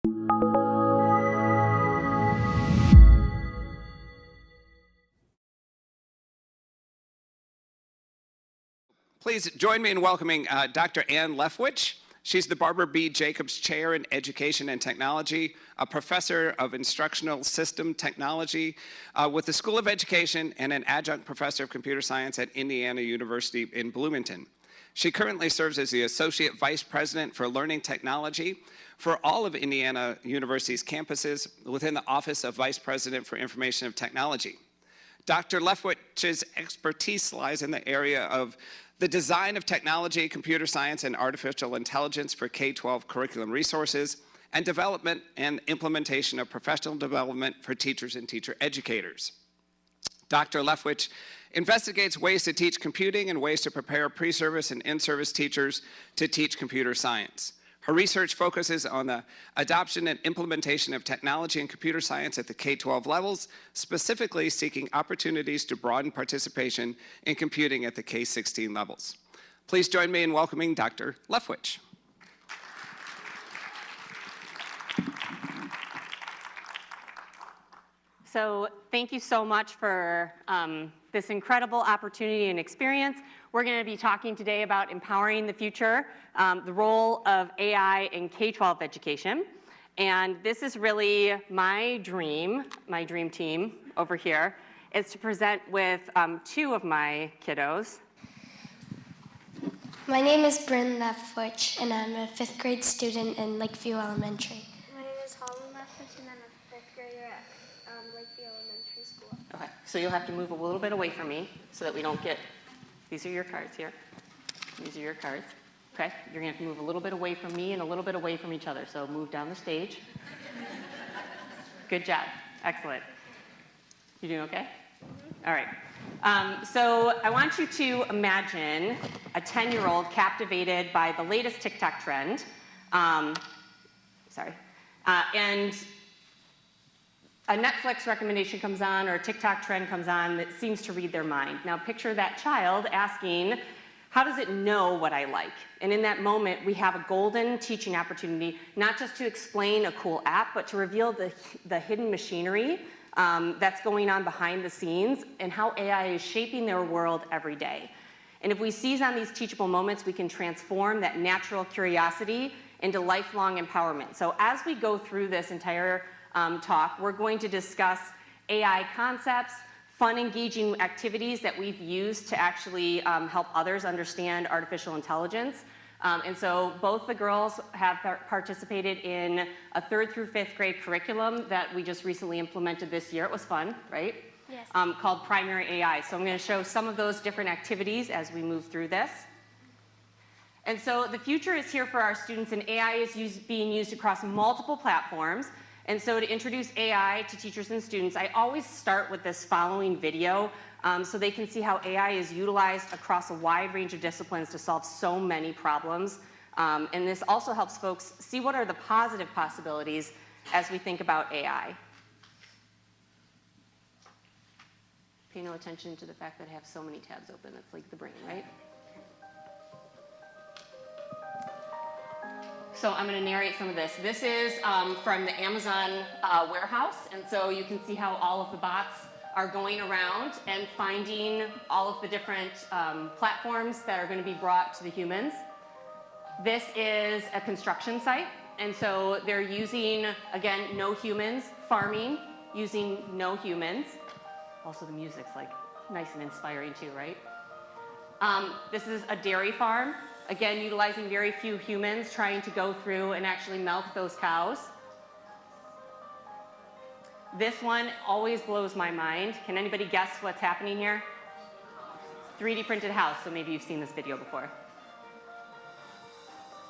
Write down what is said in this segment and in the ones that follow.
Please join me in welcoming Dr. Leftwich. She's the Barbara B. Jacobs Chair in Education and Technology, a professor of instructional system technology with the School of Education, and an adjunct professor of computer science at Indiana University in Bloomington. She currently serves as the Associate Vice President for Learning Technology for all of Indiana University's campuses within the Office of Vice President for Information and Technology. Dr. Leftwich's expertise lies in the area of the design of technology, computer science, and artificial intelligence for K-12 curriculum resources, and development and implementation of professional development for teachers and teacher educators. Dr. Leftwich investigates ways to teach computing and ways to prepare pre-service and in-service teachers to teach computer science. Her research focuses on the adoption and implementation of technology and computer science at the K-12 levels, specifically seeking opportunities to broaden participation in computing at the K-16 levels. Please join me in welcoming Dr. Leftwich. So thank you so much for this incredible opportunity and experience. We're going to be talking today about empowering the future, the role of AI in K-12 education. And this is really my dream team over here, is to present with two of my kiddos. My name is Bryn Leftwich, and I'm a 5th grade student in Lakeview Elementary. My name is Holland Leftwich, and I'm a 5th grader at Lakeview Elementary School. Okay, so you'll have to move a little bit away from me so that we don't get, these are your cards here. These are your cards. Okay, you're gonna have to move a little bit away from me and a little bit away from each other. So move down the stage. Good job, excellent. You doing okay? All right. So I want you to imagine a 10-year-old captivated by the latest TikTok trend. And a Netflix recommendation comes on or a TikTok trend comes on that seems to read their mind. Now picture that child asking, how does it know what I like? And in that moment, we have a golden teaching opportunity, not just to explain a cool app, but to reveal the hidden machinery that's going on behind the scenes and how AI is shaping their world every day. And if we seize on these teachable moments, we can transform that natural curiosity into lifelong empowerment. So as we go through this entire talk, we're going to discuss AI concepts, fun, engaging activities that we've used to actually help others understand artificial intelligence. And so both the girls have participated in a 3rd through 5th grade curriculum that we just recently implemented this year. It was fun, right? Yes. Called Primary AI. So I'm going to show some of those different activities as we move through this. And so the future is here for our students, and AI is being used across multiple platforms. And so to introduce AI to teachers and students, I always start with this following video so they can see how AI is utilized across a wide range of disciplines to solve so many problems. And this also helps folks see what are the positive possibilities as we think about AI. Pay no attention to the fact that I have so many tabs open. That's like the brain, right? So I'm going to narrate some of this. This is from the Amazon warehouse, and so you can see how all of the bots are going around and finding all of the different platforms that are going to be brought to the humans. This is a construction site, and so they're using, again, no humans, farming, using no humans. Also the music's like nice and inspiring too, right? This is a dairy farm. Again, utilizing very few humans, trying to go through and actually milk those cows. This one always blows my mind. Can anybody guess what's happening here? 3D printed house, so maybe you've seen this video before.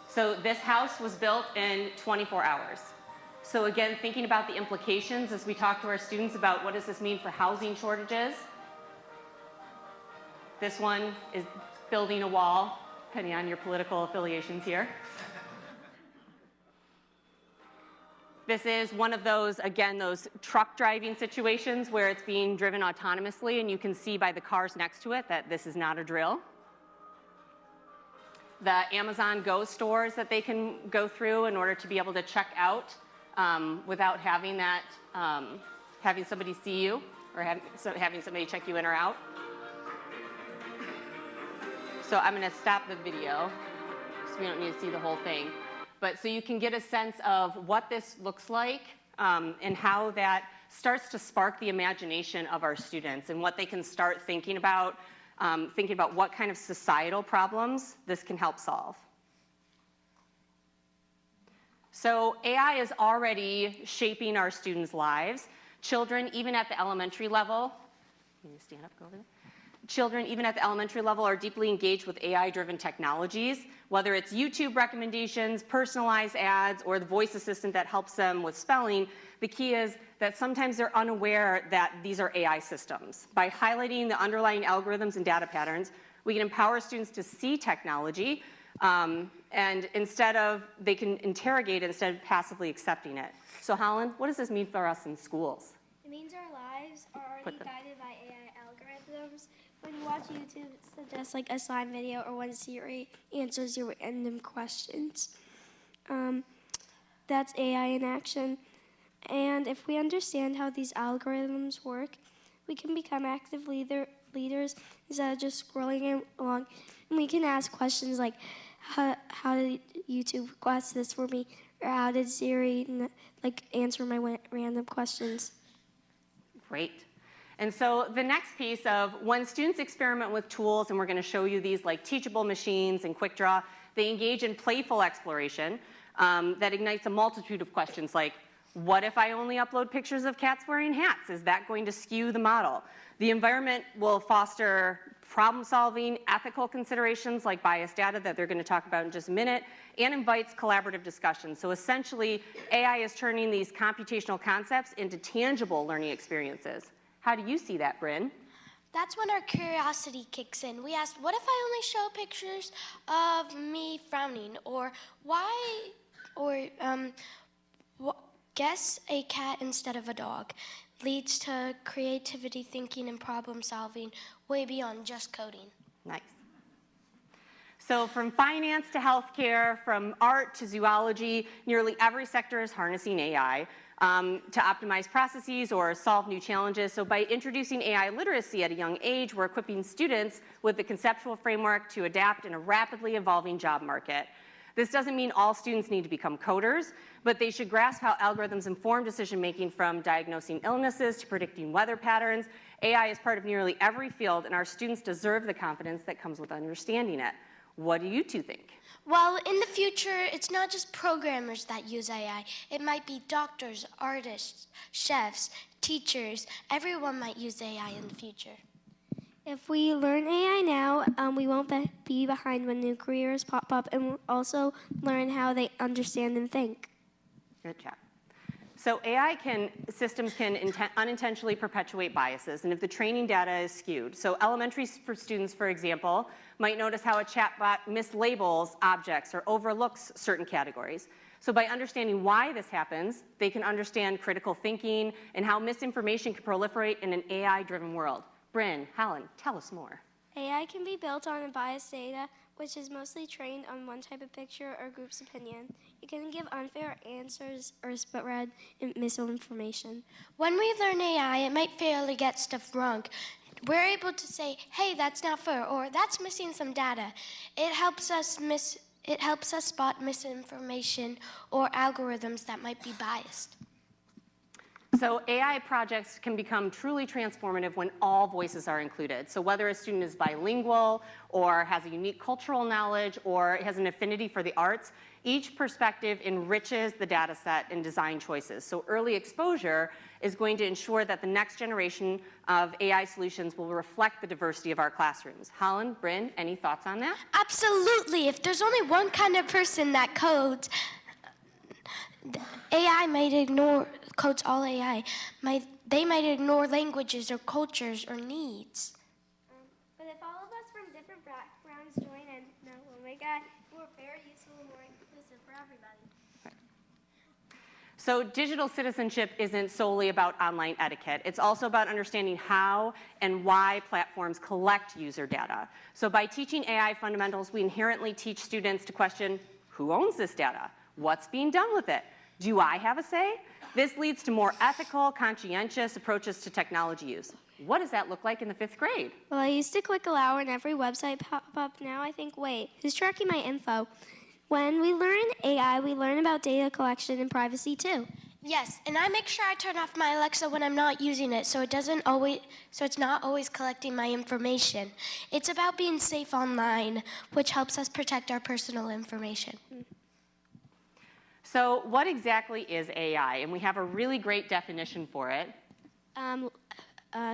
So this house was built in 24 hours. So again, thinking about the implications as we talk to our students about what does this mean for housing shortages. This one is building a wall, depending on your political affiliations here. This is one of those, again, those truck driving situations where it's being driven autonomously, and you can see by the cars next to it that this is not a drill. The Amazon Go stores that they can go through in order to be able to check out without having that, having somebody see you or having somebody check you in or out. So I'm going to stop the video so we don't need to see the whole thing. But so you can get a sense of what this looks like and how that starts to spark the imagination of our students and what they can start thinking about what kind of societal problems this can help solve. So AI is already shaping our students' lives. Children, even at the elementary level, can you stand up, go over there? Children, even at the elementary level, are deeply engaged with AI-driven technologies, whether it's YouTube recommendations, personalized ads, or the voice assistant that helps them with spelling. The key is that sometimes they're unaware that these are AI systems. By highlighting the underlying algorithms and data patterns, we can empower students to see technology, and they can interrogate it instead of passively accepting it. So Holland, what does this mean for us in schools? It means our lives are already guided by AI algorithms. When you watch YouTube, suggest like a slime video or when Siri answers your random questions. That's AI in action. And if we understand how these algorithms work, we can become active leaders instead of just scrolling along. And we can ask questions like, how did YouTube request this for me? Or how did Siri answer my random questions? Great. And so the next piece of when students experiment with tools, and we're going to show you these like teachable machines and quick draw, they engage in playful exploration that ignites a multitude of questions like, what if I only upload pictures of cats wearing hats? Is that going to skew the model? The environment will foster problem solving, ethical considerations like biased data that they're going to talk about in just a minute, and invites collaborative discussion. So essentially, AI is turning these computational concepts into tangible learning experiences. How do you see that, Bryn? That's when our curiosity kicks in. We ask, what if I only show pictures of me frowning? Or why, or guess a cat instead of a dog. Leads to creativity, thinking, and problem solving way beyond just coding. Nice. So from finance to healthcare, from art to zoology, nearly every sector is harnessing AI to optimize processes or solve new challenges. So by introducing AI literacy at a young age, we're equipping students with the conceptual framework to adapt in a rapidly evolving job market. This doesn't mean all students need to become coders, but they should grasp how algorithms inform decision-making, from diagnosing illnesses to predicting weather patterns. AI is part of nearly every field, and our students deserve the confidence that comes with understanding it. What do you two think? Well, in the future, it's not just programmers that use AI. It might be doctors, artists, chefs, teachers. Everyone might use AI in the future. If we learn AI now, we won't be behind when new careers pop up, and we'll also learn how they understand and think. Good job. So AI systems can unintentionally perpetuate biases, and if the training data is skewed. So elementary students, for example, might notice how a chatbot mislabels objects or overlooks certain categories. So by understanding why this happens, they can understand critical thinking and how misinformation can proliferate in an AI-driven world. Bryn, Helen, tell us more. AI can be built on biased data, which is mostly trained on one type of picture or group's opinion. It can give unfair answers or spread misinformation. When we learn AI, it might fail to get stuff wrong. We're able to say, hey, that's not fair, or that's missing some data. It helps us spot misinformation or algorithms that might be biased. So AI projects can become truly transformative when all voices are included. So whether a student is bilingual or has a unique cultural knowledge or has an affinity for the arts, each perspective enriches the data set and design choices. So early exposure is going to ensure that the next generation of AI solutions will reflect the diversity of our classrooms. Holland, Bryn, any thoughts on that? Absolutely. If there's only one kind of person that codes, AI might codes all AI. They might ignore languages or cultures or needs. But if all of us from different backgrounds join in, oh my God, we're very useful and more inclusive for everybody. So digital citizenship isn't solely about online etiquette. It's also about understanding how and why platforms collect user data. So by teaching AI fundamentals, we inherently teach students to question, who owns this data? What's being done with it? Do I have a say? This leads to more ethical, conscientious approaches to technology use. What does that look like in the 5th grade? Well, I used to click allow and every website pop up. Now I think, wait, who's tracking my info? When we learn AI, we learn about data collection and privacy too. Yes, and I make sure I turn off my Alexa when I'm not using it, so it's not always collecting my information. It's about being safe online, which helps us protect our personal information. So what exactly is AI? And we have a really great definition for it.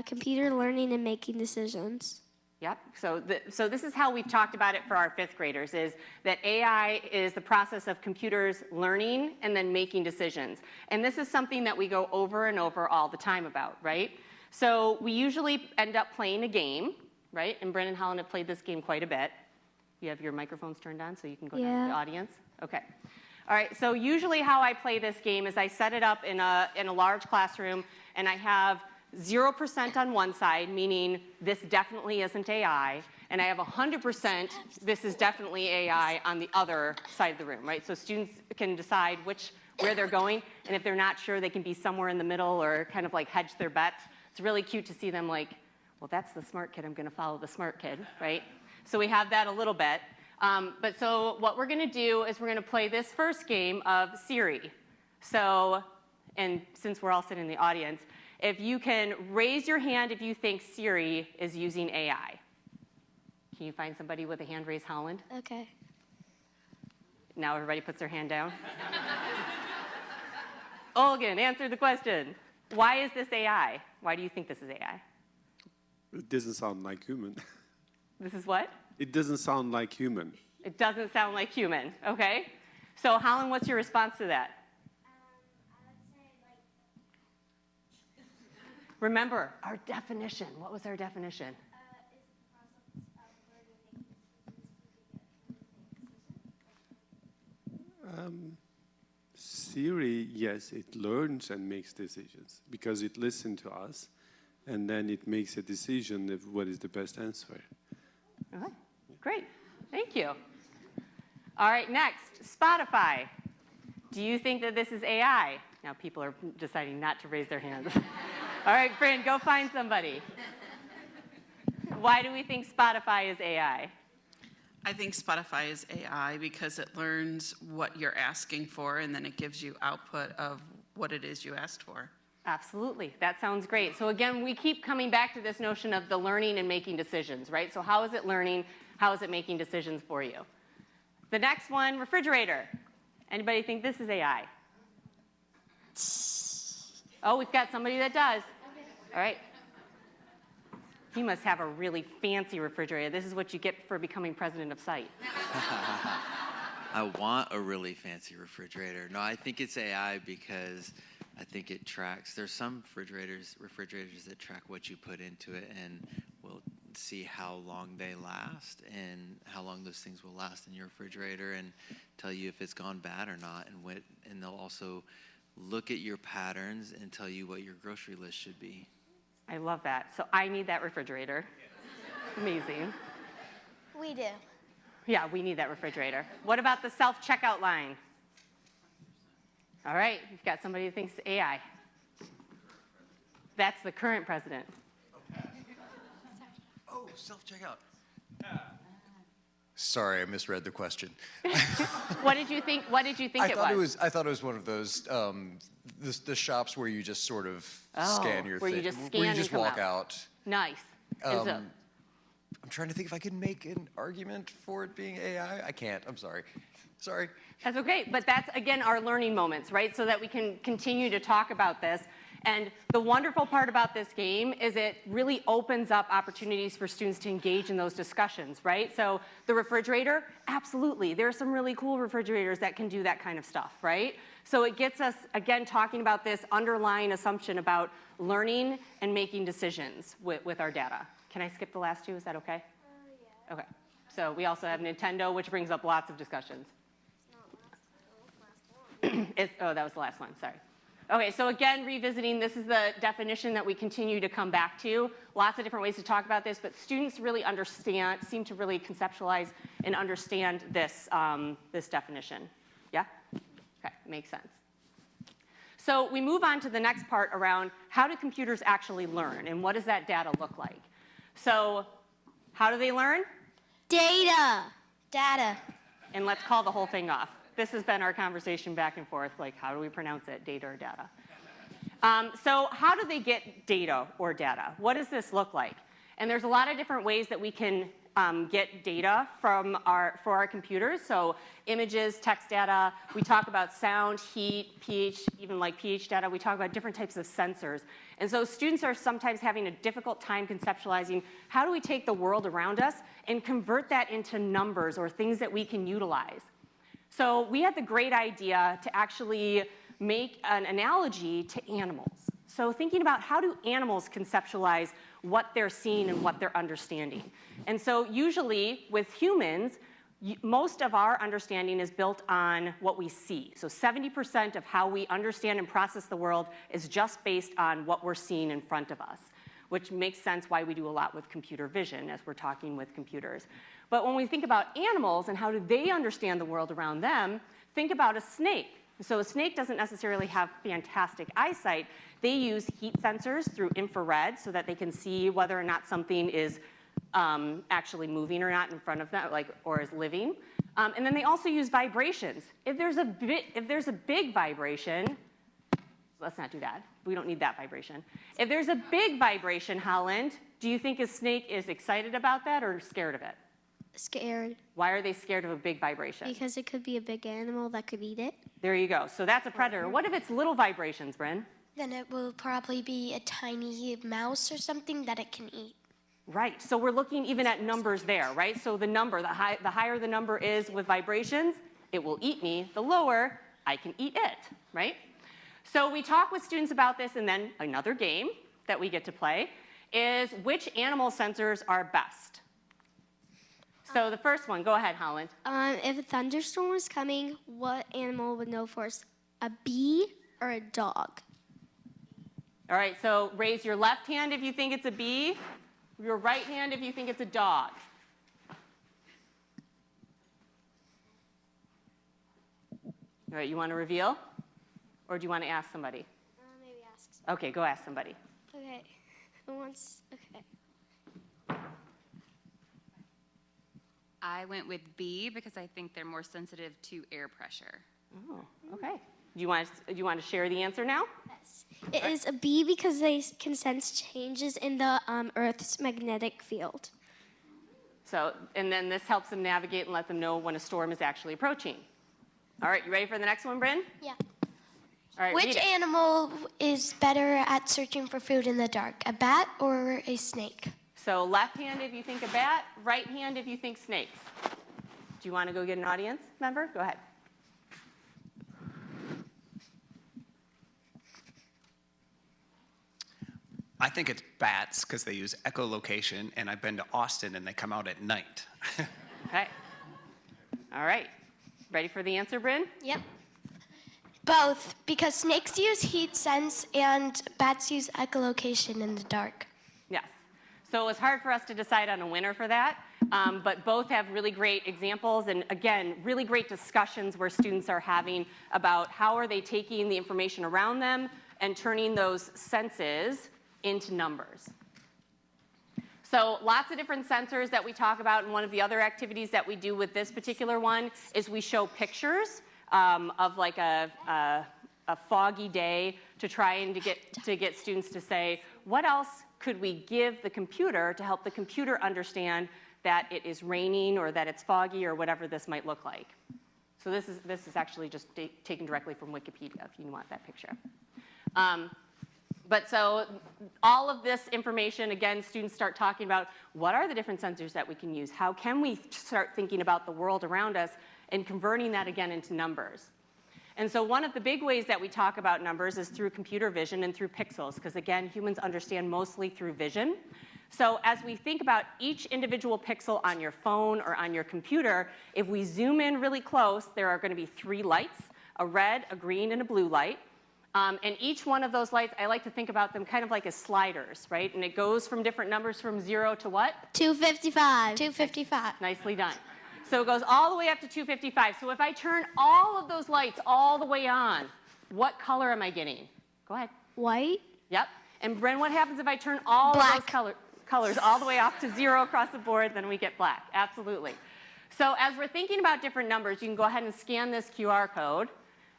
Computer learning and making decisions. Yep, so this is how we've talked about it for our 5th graders, is that AI is the process of computers learning and then making decisions. And this is something that we go over and over all the time about, right? So we usually end up playing a game, right? And Brennan and Holland have played this game quite a bit. You have your microphones turned on so you can go down to the audience? Okay. All right, so usually how I play this game is I set it up in a large classroom, and I have 0% on one side, meaning this definitely isn't AI, and I have 100% this is definitely AI on the other side of the room, right? So students can decide where they're going, and if they're not sure, they can be somewhere in the middle or kind of like hedge their bets. It's really cute to see them like, well, that's the smart kid, I'm gonna follow the smart kid, right? So we have that a little bit. But so what we're gonna do is we're gonna play this first game of Siri. So, and since we're all sitting in the audience, if you can raise your hand if you think Siri is using AI. Can you find somebody with a hand raised, Holland? Okay. Now everybody puts their hand down. Olgan, answer the question. Why is this AI? Why do you think this is AI? It doesn't sound like human. This is what? It doesn't sound like human. It doesn't sound like human, okay? So Holland, what's your response to that? Remember, our definition. What was our definition? Siri, yes, it learns and makes decisions because it listens to us, and then it makes a decision of what is the best answer. Okay, great. Thank you. All right, next, Spotify. Do you think that this is AI? Now people are deciding not to raise their hands. All right, Bryn, go find somebody. Why do we think Spotify is AI? I think Spotify is AI because it learns what you're asking for and then it gives you output of what it is you asked for. Absolutely, that sounds great. So again, we keep coming back to this notion of the learning and making decisions, right? So how is it learning? How is it making decisions for you? The next one, refrigerator. Anybody think this is AI? Oh, we've got somebody that does. All right. He must have a really fancy refrigerator. This is what you get for becoming president of SITE. I want a really fancy refrigerator. No, I think it's AI because I think it tracks. There's some refrigerators that track what you put into it and will see how long they last and how long those things will last in your refrigerator and tell you if it's gone bad or not. And they'll also look at your patterns and tell you what your grocery list should be. I love that. So I need that refrigerator. Amazing. We do. Yeah, we need that refrigerator. What about the self-checkout line? All right, you've got somebody who thinks AI. That's the current president. Oh, self-checkout. Sorry, I misread the question. What did you think? What did you think it was? I thought it was one of those the shops where you just sort of scan your where thing. you just scan where you just and come walk out. Nice. And so, I'm trying to think if I can make an argument for it being AI. I can't. I'm sorry. Sorry. that's okay, but that's, again, our learning moments, right? So that we can continue to talk about this. And the wonderful part about this game is it really opens up opportunities for students to engage in those discussions, right? So the refrigerator, absolutely. There are some really cool refrigerators that can do that kind of stuff, right? So it gets us, again, talking about this underlying assumption about learning and making decisions with our data. Can I skip the last two? Is that okay? Yeah. Okay. So we also have Nintendo, which brings up lots of discussions. Oh, that was the last one. Sorry. Okay, so again, revisiting, this is the definition that we continue to come back to. Lots of different ways to talk about this, but students really seem to really conceptualize and understand this, this definition. Yeah? Okay, makes sense. So we move on to the next part around how do computers actually learn and what does that data look like? So how do they learn? Data. Data. And let's call the whole thing off. This has been our conversation back and forth, like how do we pronounce it, data or data? So how do they get data or data? What does this look like? And there's a lot of different ways that we can get data for our computers. So images, text data, we talk about sound, heat, pH, even like pH data. We talk about different types of sensors. And so students are sometimes having a difficult time conceptualizing how do we take the world around us and convert that into numbers or things that we can utilize. So we had the great idea to actually make an analogy to animals. So thinking about how do animals conceptualize what they're seeing and what they're understanding. And so usually with humans, most of our understanding is built on what we see. So 70% of how we understand and process the world is just based on what we're seeing in front of us, which makes sense why we do a lot with computer vision as we're talking with computers. But when we think about animals and how do they understand the world around them, think about a snake. So a snake doesn't necessarily have fantastic eyesight. They use heat sensors through infrared so that they can see whether or not something is actually moving or not in front of them, or is living. And then they also use vibrations. If there's a big vibration, let's not do that. We don't need that vibration. If there's a big vibration, Holland, do you think a snake is excited about that or scared of it? Scared. Why are they scared of a big vibration? Because it could be a big animal that could eat it. There you go. So that's a predator. What if it's little vibrations, Bryn? Then it will probably be a tiny mouse or something that it can eat. Right. So we're looking even at numbers there, right? So the number, the higher the number is with vibrations, it will eat me. The lower, I can eat it, right? So we talk with students about this, and then another game that we get to play is which animal sensors are best. So the first one, go ahead, Holland. If a thunderstorm was coming, what animal would know first? A bee or a dog? All right, so raise your left hand if you think it's a bee, your right hand if you think it's a dog. All right, you want to reveal? Or do you want to ask somebody? Maybe ask somebody. Okay, go ask somebody. Okay. Who wants? Okay. I went with B because I think they're more sensitive to air pressure. Oh, okay. Do you want to share the answer now? Yes. It is a bee because they can sense changes in the Earth's magnetic field. So, and then this helps them navigate and let them know when a storm is actually approaching. All right, you ready for the next one, Bryn? Yeah. All right, Which animal is better at searching for food in the dark, a bat or a snake? So left hand if you think a bat, right hand if you think snakes. Do you want to go get an audience member? Go ahead. I think it's bats because they use echolocation, and I've been to Austin and they come out at night. Okay. All right. Ready for the answer, Bryn? Yep. Both, because snakes use heat sense and bats use echolocation in the dark. Yes. So it was hard for us to decide on a winner for that, but both have really great examples and, again, really great discussions where students are having about how are they taking the information around them and turning those senses into numbers. So lots of different sensors that we talk about, and one of the other activities that we do with this particular one is we show pictures of like a foggy day to try and to get students to say, what else could we give the computer to help the computer understand that it is raining or that it's foggy or whatever this might look like. So this is actually just taken directly from Wikipedia if you want that picture. But so all of this information, again, students start talking about what are the different sensors that we can use? How can we start thinking about the world around us and converting that again into numbers? And so one of the big ways that we talk about numbers is through computer vision and through pixels, because again, humans understand mostly through vision. So as we think about each individual pixel on your phone or on your computer, if we zoom in really close, there are going to be 3 lights, a red, a green, and a blue light. And each one of those lights, I like to think about them kind of like as sliders, right? And it goes from different numbers from 0 to what? 255. 255. Nicely done. So it goes all the way up to 255. So if I turn all of those lights all the way on, what color am I getting? Go ahead. White. Yep. And Bryn, what happens if I turn all of those colors all the way off to 0 across the board? Then we get black. Absolutely. So as we're thinking about different numbers, you can go ahead and scan this QR code.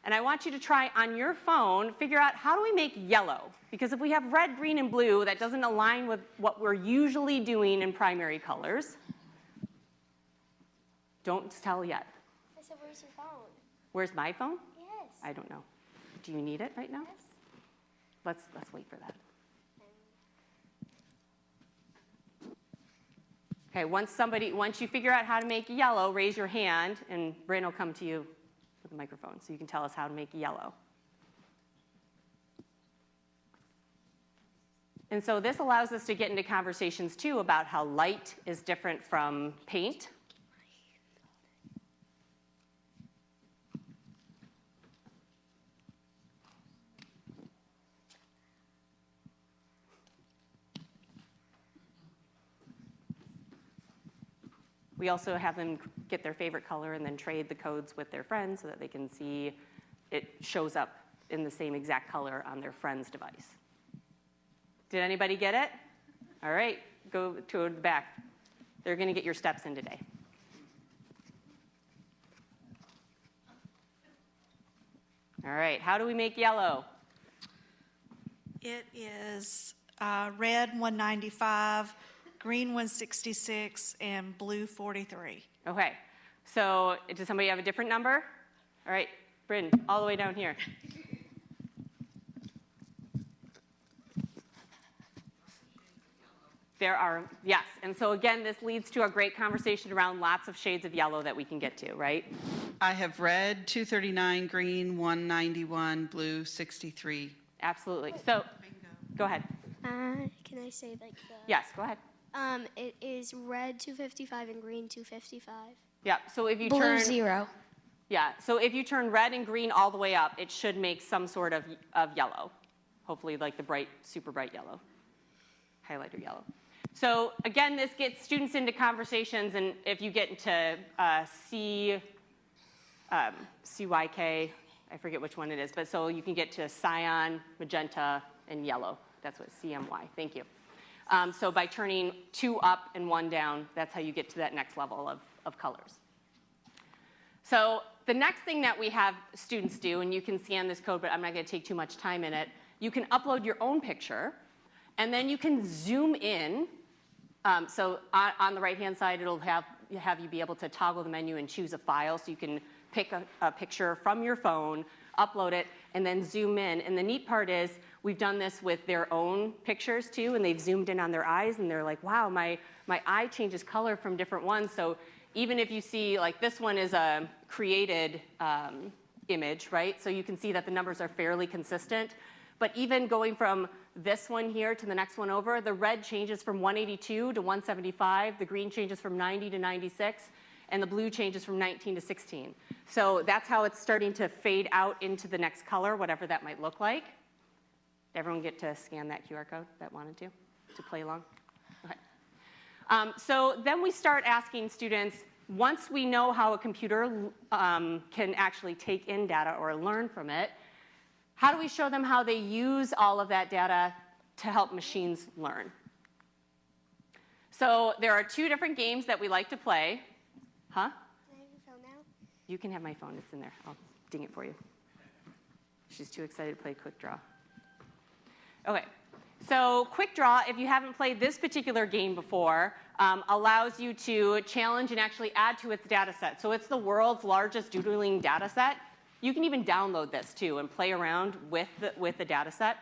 And I want you to try on your phone, figure out how do we make yellow? Because if we have red, green, and blue, that doesn't align with what we're usually doing in primary colors. Don't tell yet. I said, where's your phone? Where's my phone? Yes. I don't know. Do you need it right now? Yes. Let's wait for that. Okay, once you figure out how to make yellow, raise your hand, and Bryn will come to you with a microphone so you can tell us how to make yellow. And so this allows us to get into conversations, too, about how light is different from paint. We also have them get their favorite color and then trade the codes with their friends so that they can see it shows up in the same exact color on their friend's device. Did anybody get it? All right, go to the back. They're going to get your steps in today. All right, how do we make yellow? It is red 195, green 166, and blue 43. Okay, so does somebody have a different number? All right, Bryn, all the way down here. There are, yes, and so again, this leads to a great conversation around lots of shades of yellow that we can get to, right? I have red 239, green 191, blue 63. Absolutely. So, go ahead. Can I say like the? Yes, go ahead. It is red 255 and green 255. Yeah, so if you Blue turn 0. Yeah, so if you turn red and green all the way up, it should make some sort of yellow. Hopefully like the bright, super bright yellow, highlighter yellow. So again, this gets students into conversations, and if you get into CYK, I forget which one it is, but so you can get to cyan, magenta, and yellow. That's what CMY, thank you. So by turning 2 up and 1 down, that's how you get to that next level of colors. So the next thing that we have students do, and you can scan this code, but I'm not going to take too much time in it, you can upload your own picture, and then you can zoom in. So on the right-hand side, it'll have you be able to toggle the menu and choose a file, so you can pick a picture from your phone, upload it, and then zoom in. And the neat part is we've done this with their own pictures, too, and they've zoomed in on their eyes, and they're like, wow, my eye changes color from different ones. So even if you see, like this one is a created image, right? So you can see that the numbers are fairly consistent. But even going from this one here to the next one over, the red changes from 182 to 175, the green changes from 90 to 96, and the blue changes from 19 to 16. So that's how it's starting to fade out into the next color, whatever that might look like. Did everyone get to scan that QR code that wanted to play along? Okay. So then we start asking students, once we know how a computer can actually take in data or learn from it, how do we show them how they use all of that data to help machines learn? So there are 2 different games that we like to play. Huh? Can I have your phone now? You can have my phone. It's in there. I'll ding it for you. She's too excited to play Quick Draw. Okay. So Quick Draw, if you haven't played this particular game before, allows you to challenge and actually add to its data set. So it's the world's largest doodling data set. You can even download this, too, and play around with the data set.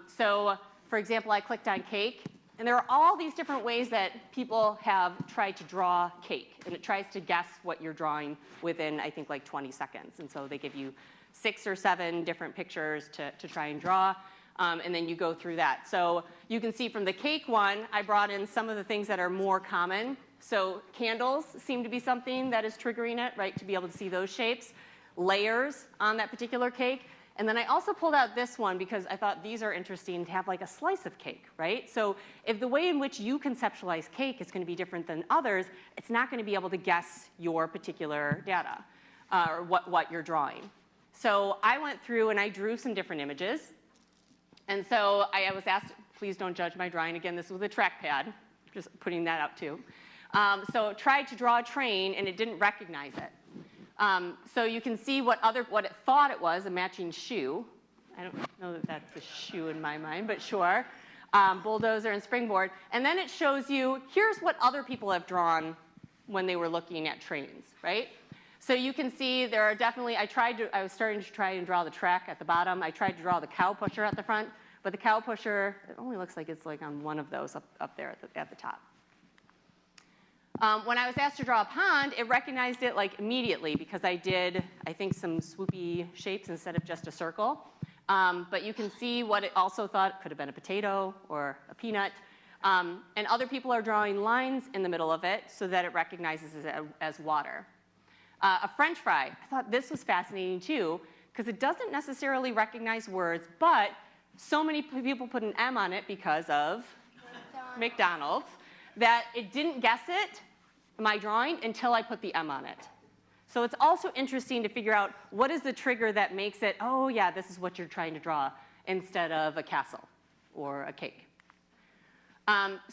So, for example, I clicked on cake, and there are all these different ways that people have tried to draw cake, and it tries to guess what you're drawing within, I think, like 20 seconds. And so they give you 6 or 7 different pictures to try and draw, and then you go through that. So you can see from the cake one, I brought in some of the things that are more common. So candles seem to be something that is triggering it, right, to be able to see those shapes. Layers on that particular cake. And then I also pulled out this one because I thought these are interesting to have like a slice of cake, right? So if the way in which you conceptualize cake is going to be different than others, it's not going to be able to guess your particular data or what you're drawing. So I went through and I drew some different images. And so I was asked, please don't judge my drawing. Again, this was a trackpad, just putting that out too. So tried to draw a train and it didn't recognize it. So you can see what it thought it was, a matching shoe. I don't know that that's a shoe in my mind, but sure. Bulldozer and springboard. And then it shows you, here's what other people have drawn when they were looking at trains, right? So you can see there are definitely, I was starting to try and draw the track at the bottom. I tried to draw the cow pusher at the front, but the cow pusher, it only looks like it's like on one of those up there at the top. When I was asked to draw a pond, it recognized it like immediately because I did, I think, some swoopy shapes instead of just a circle. But you can see what it also thought could have been a potato or a peanut. And other people are drawing lines in the middle of it so that it recognizes it as water. A French fry, I thought this was fascinating too, because it doesn't necessarily recognize words, but so many people put an M on it because of McDonald's, that it didn't guess it, my drawing, until I put the M on it. So it's also interesting to figure out what is the trigger that makes it, oh yeah, this is what you're trying to draw, instead of a castle or a cake.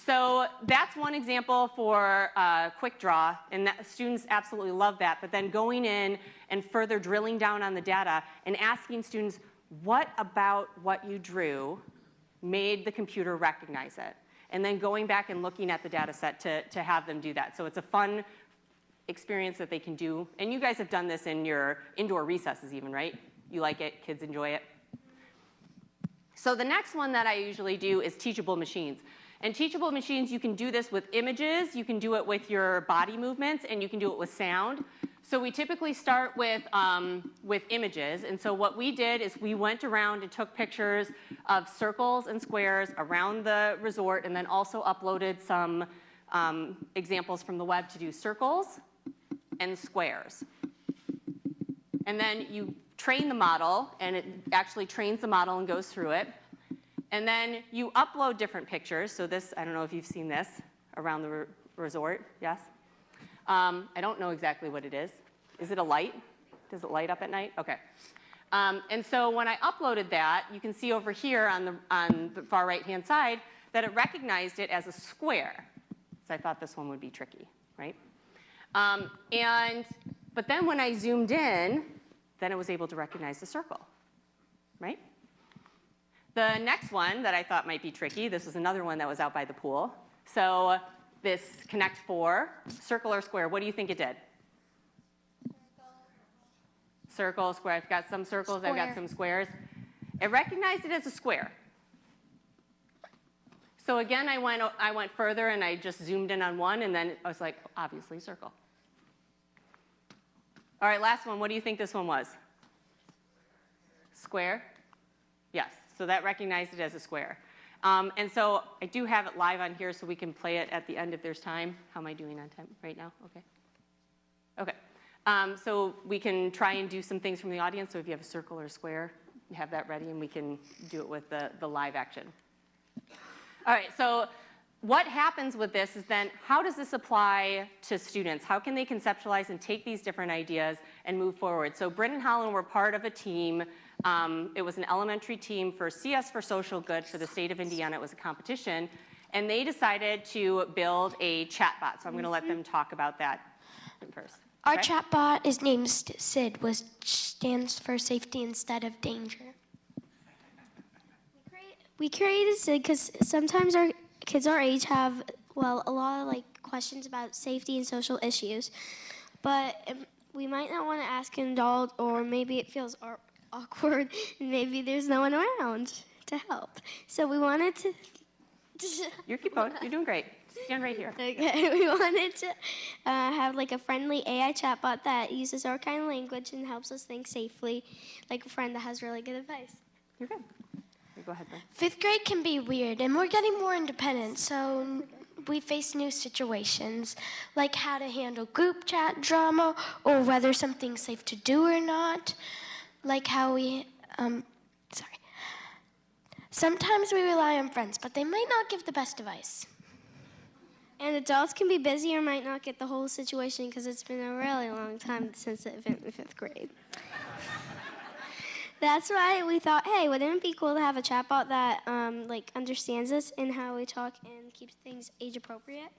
So that's one example for quick draw, and students absolutely love that. But then going in and further drilling down on the data and asking students, what about what you drew made the computer recognize it? And then going back and looking at the data set to have them do that. So it's a fun experience that they can do. And you guys have done this in your indoor recesses even, right? You like it, kids enjoy it. So the next one that I usually do is teachable machines. And teachable machines, you can do this with images, you can do it with your body movements, and you can do it with sound. So we typically start with images. And so what we did is we went around and took pictures of circles and squares around the resort, and then also uploaded some examples from the web to do circles and squares. And then you train the model, and it actually trains the model and goes through it. And then you upload different pictures. So this, I don't know if you've seen this around the resort, yes? I don't know exactly what it is. Is it a light? Does it light up at night? Okay. And so when I uploaded that, you can see over here on the far right-hand side that it recognized it as a square. So I thought this one would be tricky, right? But then when I zoomed in, then it was able to recognize the circle, right? The next one that I thought might be tricky, this was another one that was out by the pool. So this Connect 4, circle or square, what do you think it did? Circle, square. I've got some circles, I've got some squares. It recognized it as a square. So again, I went further and I just zoomed in on one, and then I was like, obviously circle. All right, last one. What do you think this one was? Square? Yes. So that recognized it as a square. And so I do have it live on here so we can play it at the end if there's time. How am I doing on time right now? Okay. Okay. So we can try and do some things from the audience. So if you have a circle or a square, you have that ready, and we can do it with the live action. All right, so what happens with this is then, how does this apply to students? How can they conceptualize and take these different ideas and move forward? So Bryn and Holland were part of a team. It was an elementary team for CS for Social Good for the state of Indiana. It was a competition. And they decided to build a chatbot. So I'm going to let them talk about that first. Our chatbot is named SID, which stands for safety instead of danger. We created SID because sometimes our kids our age have, well, a lot of questions about safety and social issues. But we might not want to ask an adult, or maybe it feels awkward, and maybe there's no one around to help. So we wanted to... You keep going. You're doing great. Stand right here. Okay. We wanted to have a friendly AI chatbot that uses our kind of language and helps us think safely, like a friend that has really good advice. You're good. Go ahead, Ben. 5th grade can be weird, and we're getting more independent, so we face new situations, like how to handle group chat drama, or whether something's safe to do or not, like how we, Sometimes we rely on friends, but they might not give the best advice. And adults can be busy or might not get the whole situation because it's been a really long time since the event in 5th grade. That's why we thought, hey, wouldn't it be cool to have a chatbot that like understands us and how we talk and keeps things age appropriate?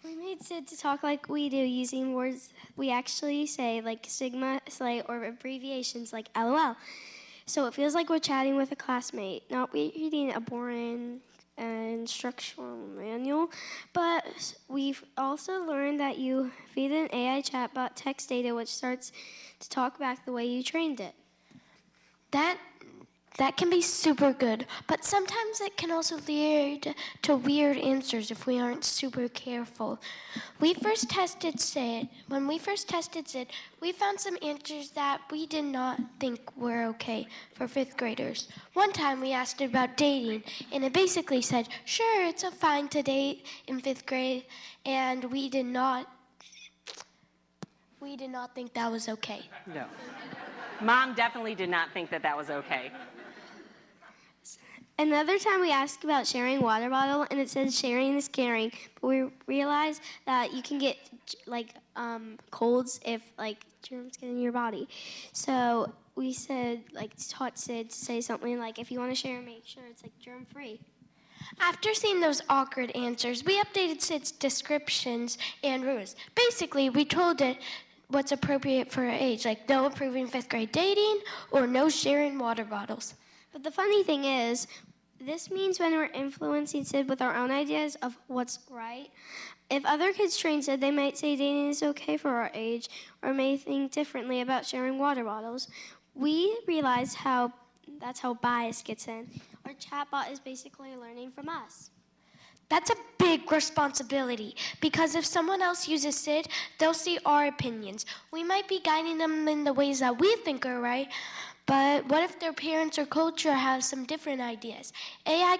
We made Sid to talk like we do, using words we actually say, like sigma, slay, or abbreviations like LOL. So it feels like we're chatting with a classmate, not reading a boring instructional manual. But we've also learned that you feed an AI chatbot text data, which starts to talk back the way you trained it. That can be super good, but sometimes it can also lead to weird answers if we aren't super careful. When we first tested Sid, we found some answers that we did not think were okay for 5th graders. One time we asked it about dating, and it basically said, sure, it's fine to date in 5th grade, and we did not think that was okay. No. Mom definitely did not think that that was okay. Another time we asked about sharing water bottle, and it says sharing is caring, but we realized that you can get like colds if like germs get in your body. So we said, like, taught Sid to say something like, if you want to share, make sure it's like germ free. After seeing those awkward answers, we updated Sid's descriptions and rules. Basically, we told it what's appropriate for her age, like no approving 5th grade dating or no sharing water bottles. But the funny thing is, this means when we're influencing Sid with our own ideas of what's right, if other kids train Sid, they might say dating is okay for our age, or may think differently about sharing water bottles. We realize that's how bias gets in. Our chatbot is basically learning from us. That's a big responsibility, because if someone else uses Sid, they'll see our opinions. We might be guiding them in the ways that we think are right, but what if their parents or culture have some different ideas? AI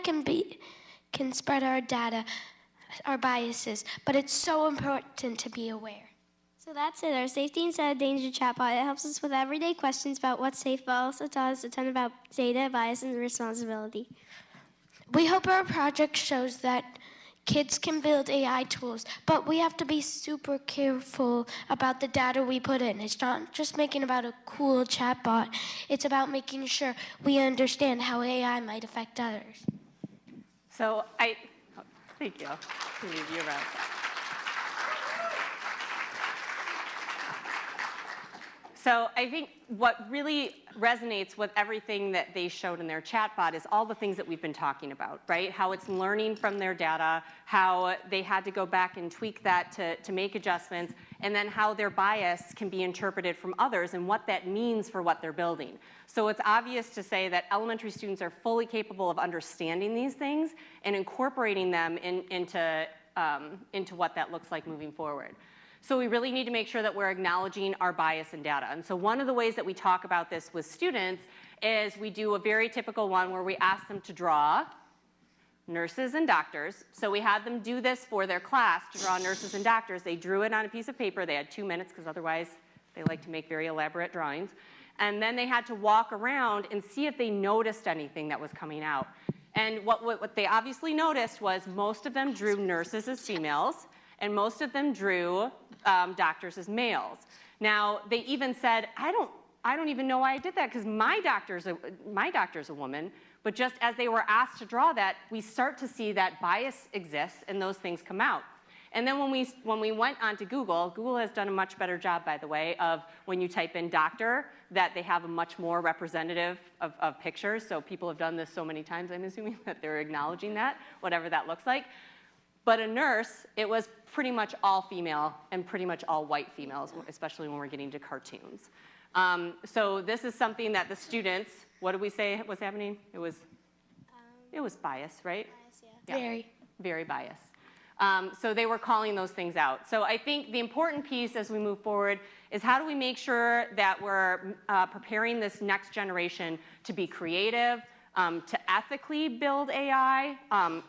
can spread our data, our biases, but it's so important to be aware. So that's it, our safety instead of danger chatbot. It helps us with everyday questions about what's safe, but also taught us a ton about data, bias, and responsibility. We hope our project shows that kids can build AI tools, but we have to be super careful about the data we put in. It's not just making about a cool chatbot. It's about making sure we understand how AI might affect others. So thank you. You're right. So I think what really resonates with everything that they showed in their chatbot is all the things that we've been talking about, right? How it's learning from their data, how they had to go back and tweak that to make adjustments, and then how their bias can be interpreted from others and what that means for what they're building. So it's obvious to say that elementary students are fully capable of understanding these things and incorporating them into what that looks like moving forward. So we really need to make sure that we're acknowledging our bias in data. And so one of the ways that we talk about this with students is we do a very typical one where we ask them to draw nurses and doctors. So we had them do this for their class, to draw nurses and doctors. They drew it on a piece of paper. They had 2 minutes because otherwise they like to make very elaborate drawings. And then they had to walk around and see if they noticed anything that was coming out. And what they obviously noticed was most of them drew nurses as females, and most of them drew doctors as males. Now, they even said, I don't even know why I did that, because my doctor's a woman. But just as they were asked to draw that, we start to see that bias exists and those things come out. And then when we went onto Google has done a much better job, by the way, of when you type in doctor, that they have a much more representative of pictures. So people have done this so many times, I'm assuming, that they're acknowledging that, whatever that looks like. But a nurse, it was pretty much all female and pretty much all white females, especially when we're getting to cartoons. So this is something that the students, what did we say was happening? It was bias, right? Bias, yeah. Very. Very biased. So they were calling those things out. So I think the important piece as we move forward is how do we make sure that we're preparing this next generation to be creative, to ethically build AI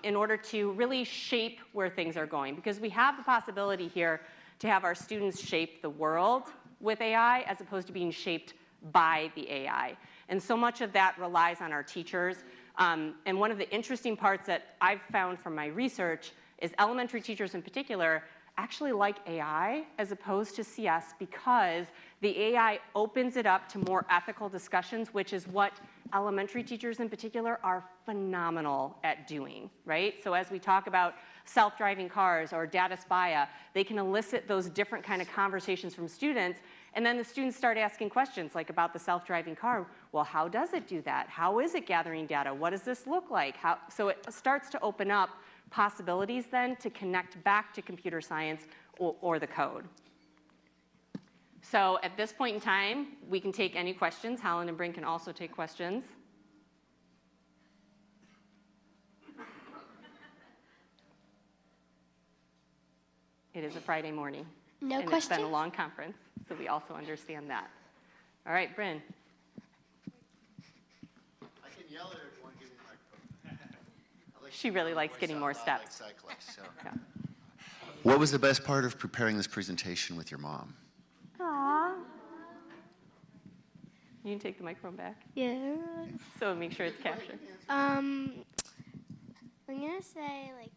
in order to really shape where things are going. Because we have the possibility here to have our students shape the world with AI as opposed to being shaped by the AI. And so much of that relies on our teachers. And one of the interesting parts that I've found from my research is elementary teachers in particular actually like AI as opposed to CS because the AI opens it up to more ethical discussions, which is what elementary teachers in particular are phenomenal at doing, right? So as we talk about self-driving cars or data spia, they can elicit those different kind of conversations from students, and then the students start asking questions like about the self-driving car. Well, how does it do that? How is it gathering data? What does this look like? So it starts to open up possibilities then to connect back to computer science or the code. So at this point in time, we can take any questions. Holland and Brink can also take questions. It is a Friday morning. No and questions? It's been a long conference, so we also understand that. All right, Bryn. I can yell at everyone, give me the microphone. She really likes getting more steps. I like cyclists, so. Yeah. What was the best part of preparing this presentation with your mom? Aww. You can take the microphone back. Yeah. So make sure it's captured. I'm gonna say like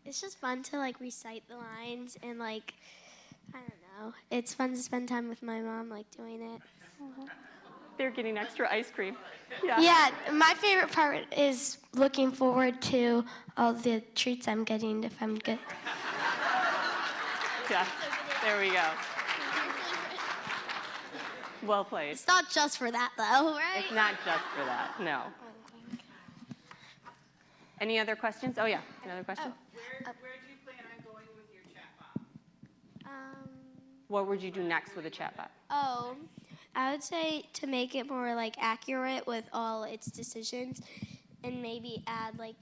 it's just fun to like recite the lines and like I don't know. It's fun to spend time with my mom like doing it. They're getting extra ice cream. Yeah, my favorite part is looking forward to all the treats I'm getting if I'm good. Yeah, there we go. Well played. It's not just for that though, right? It's not just for that, no. Any other questions? Oh yeah, another question? Where do you plan on going with your chatbot? What would you do next with a chatbot? Oh, I would say to make it more like accurate with all its decisions, and maybe add like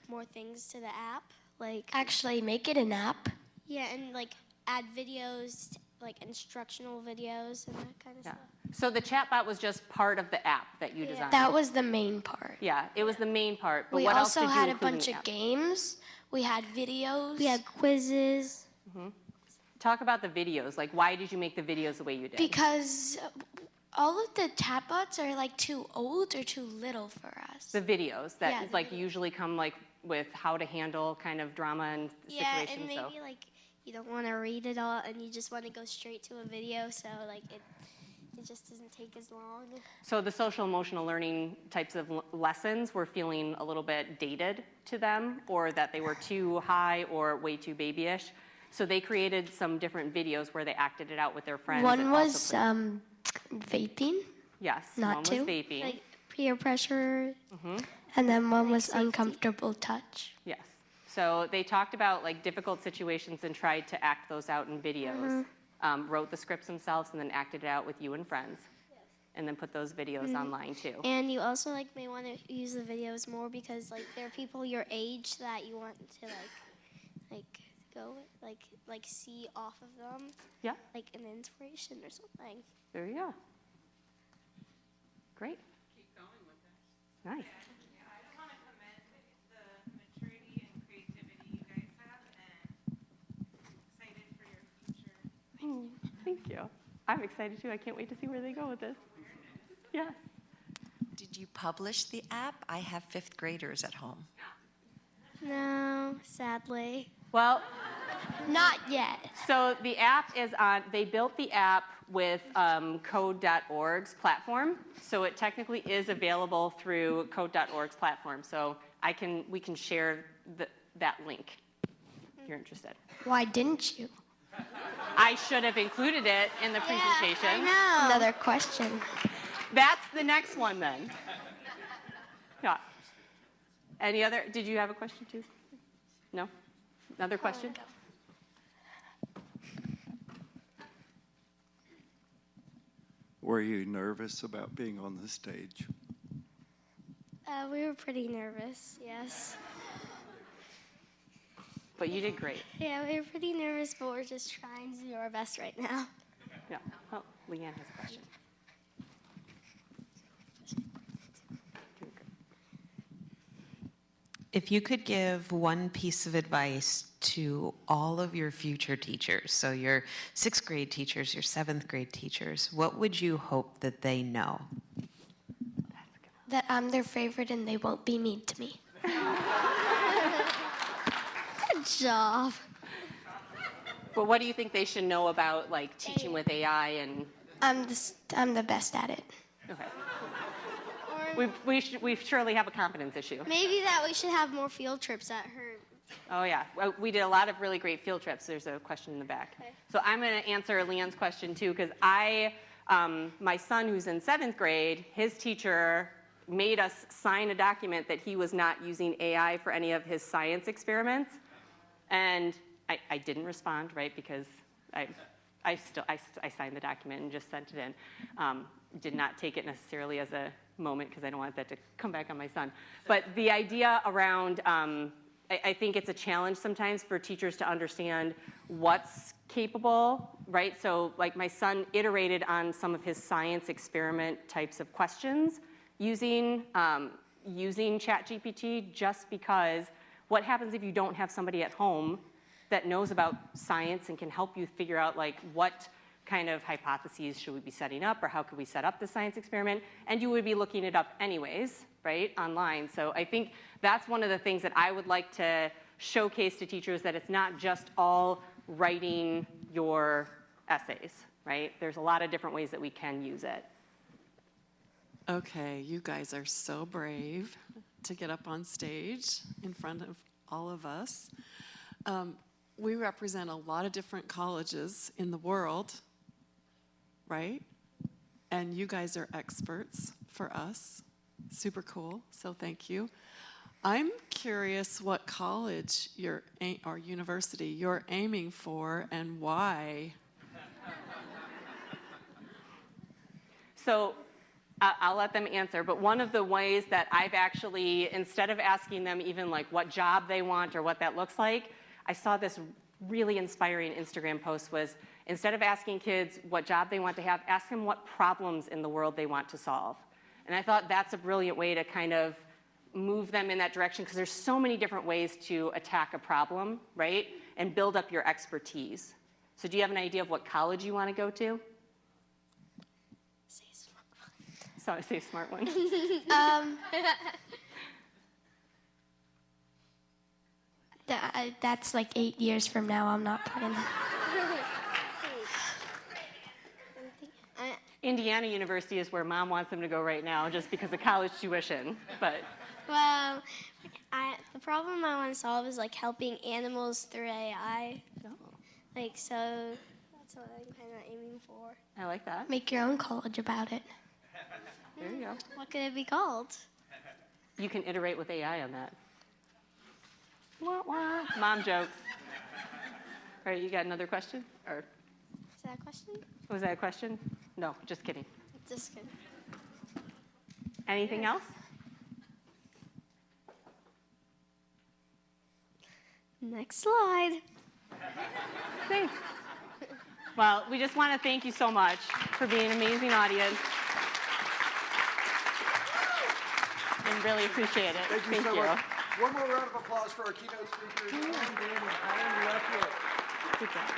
more things to the app, like Actually, make it an app. yeah, and like add videos, like instructional videos and that kind of Yeah. stuff. So the chatbot was just part of the app that you designed? That was the main part. Yeah, it was the main part, but We what else also did you had a include in bunch the of app? games. We had videos. We had quizzes. Talk about the videos. Like, why did you make the videos the way you did? Because all of the chatbots are like too old or too little for us. The videos that Yeah, the like usually come like with how to handle kind of drama and Yeah, situations. and maybe like you don't want to read it all, and you just want to go straight to a video, so like it just doesn't take as long. So the social emotional learning types of lessons were feeling a little bit dated to them, or that they were too high or way too babyish. So they created some different videos where they acted it out with their friends. One and was also vaping, yes, not one two. was vaping. Like peer pressure. and then one Like was safety. uncomfortable touch. Yes. So they talked about like difficult situations and tried to act those out in videos. Wrote the scripts themselves and then acted it out with you and friends. And then put those videos online too. And you also like may want to use the videos more because like there are people your age that you want to like go with, like see off of them. Yeah, Like an inspiration or something. there you go. Great. Keep going with that. Nice. Yeah, I just want to commend the maturity and creativity you guys have, and excited for your future. Thank you. I'm excited too. I can't wait to see where they go with this. Yes. Did you publish the app? I have fifth graders at home. No, sadly. Well, Not yet. so the app is on, they built the app with code.org's platform. So it technically is available through code.org's platform. So we can share that link if you're interested. Why didn't you? I should have included it in the presentation. I know. Another question. That's the next one then. Yeah. Any other, did you have a question too? No? Another question? Were you nervous about being on the stage? We were pretty nervous, yes. But you did great. Yeah, we were pretty nervous, but we're just trying to do our best right now. Yeah. Oh, Leanne has a question. If you could give one piece of advice to all of your future teachers, so your 6th grade teachers, your 7th grade teachers, what would you hope that they know? That I'm their favorite and they won't be mean to me. Good job. But what do you think they should know about like teaching with AI and? I'm the best at it. Okay. We surely have a competence issue. Maybe that we should have more field trips at her. Oh yeah, well, we did a lot of really great field trips. There's a question in the back. Okay. So I'm going to answer Leanne's question too, because my son who's in 7th grade, his teacher made us sign a document that he was not using AI for any of his science experiments, and I didn't respond, right, because I signed the document and just sent it in. Did not take it necessarily as a moment because I don't want that to come back on my son. But the idea around, I think it's a challenge sometimes for teachers to understand what's capable, right? So like my son iterated on some of his science experiment types of questions using ChatGPT, just because what happens if you don't have somebody at home that knows about science and can help you figure out like what kind of hypotheses should we be setting up, or how could we set up the science experiment? And you would be looking it up anyways, right, online. So I think that's one of the things that I would like to showcase to teachers, that it's not just all writing your essays, right? There's a lot of different ways that we can use it. Okay, you guys are so brave to get up on stage in front of all of us. We represent a lot of different colleges in the world, right? And you guys are experts for us. Super cool, so thank you. I'm curious what college or university you're aiming for and why. So I'll let them answer, but one of the ways that I've actually, instead of asking them even like what job they want or what that looks like, I saw this really inspiring Instagram post was, instead of asking kids what job they want to have, ask them what problems in the world they want to solve. And I thought that's a brilliant way to kind of move them in that direction, because there's so many different ways to attack a problem, right? And build up your expertise. So do you have an idea of what college you want to go to? Say a smart one. So say a smart one. That's like 8 years from now. I'm not playing. Indiana University is where Mom wants them to go right now, just because of college tuition. But well, the problem I want to solve is like helping animals through AI. Oh. Like, so that's what I'm kind of aiming for. I like that. Make your own college about it. There you go. What could it be called? You can iterate with AI on that. Wah, wah. Mom jokes. All right, you got another question? Or Is that a question? was that a question? No, just kidding. Just kidding. Anything else? Next slide. Thanks. Well, we just want to thank you so much for being an amazing audience. And really appreciate it. Thank you so much. One more round of applause for our keynote speakers, Ottenbreit and Leftwich. Good job.